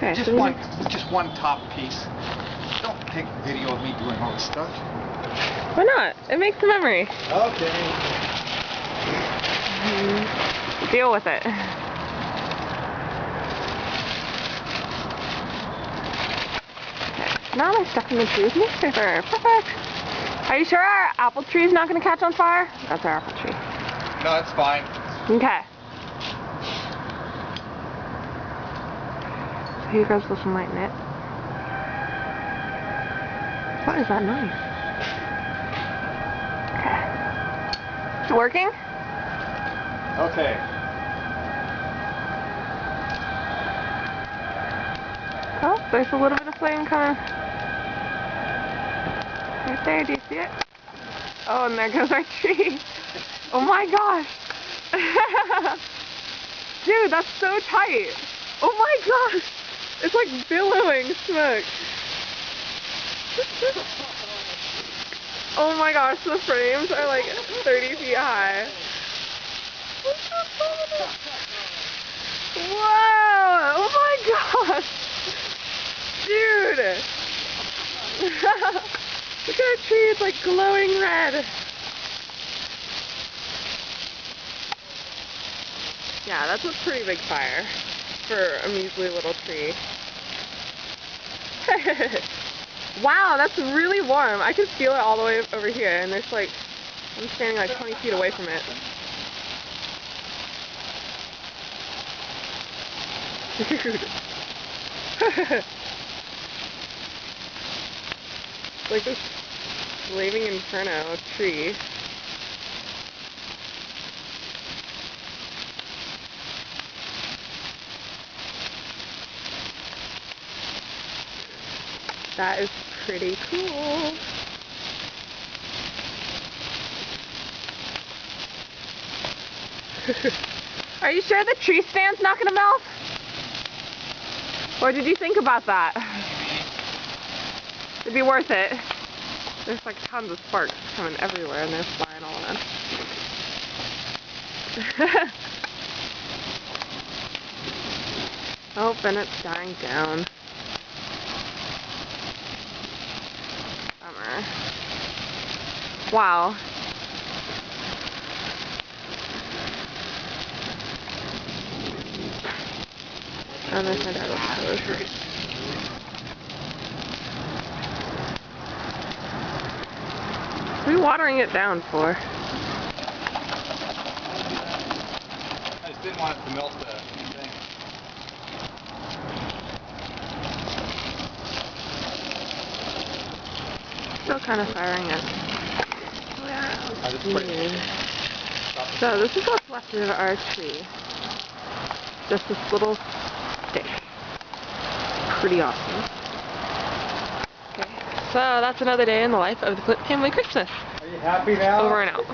Okay, just one top piece. Don't take video of me doing all this stuff. Why not? It makes a memory. Okay. Deal with it. Okay, now my stuff in the trees newspaper. Perfect. Are you sure our apple tree is not going to catch on fire? That's our apple tree. No, it's fine. Okay. So you guys listen, lighten it. What is that noise? Okay. Is it working? Okay. Oh, there's a little bit of flame coming. Right there, do you see it? Oh, and there goes our tree. Oh my gosh. Dude, that's so tight. Oh my gosh. It's like billowing smoke. Oh my gosh, the frames are like 30 feet high. Wow! Oh my gosh! Dude! Look at our tree, it's like glowing red. Yeah, that's a pretty big fire for a measly little tree. Wow, that's really warm. I can feel it all the way over here, and there's like, I'm standing like 20 feet away from it. Dude. Like this flaming inferno tree. That is pretty cool. Are you sure the tree stand's not gonna melt? Or did you think about that? It'd be worth it. There's like tons of sparks coming everywhere and they're flying all around. Oh, and it's dying down. Bummer. Wow. Oh, there's my dad. What are you watering it down for? I just didn't want it to melt the thing. Still kind of firing it. So this is what's left of our tree. Just this little stick. Pretty awesome. Okay, so that's another day in the life of the Flint family Christmas. Are you happy now? Over and out.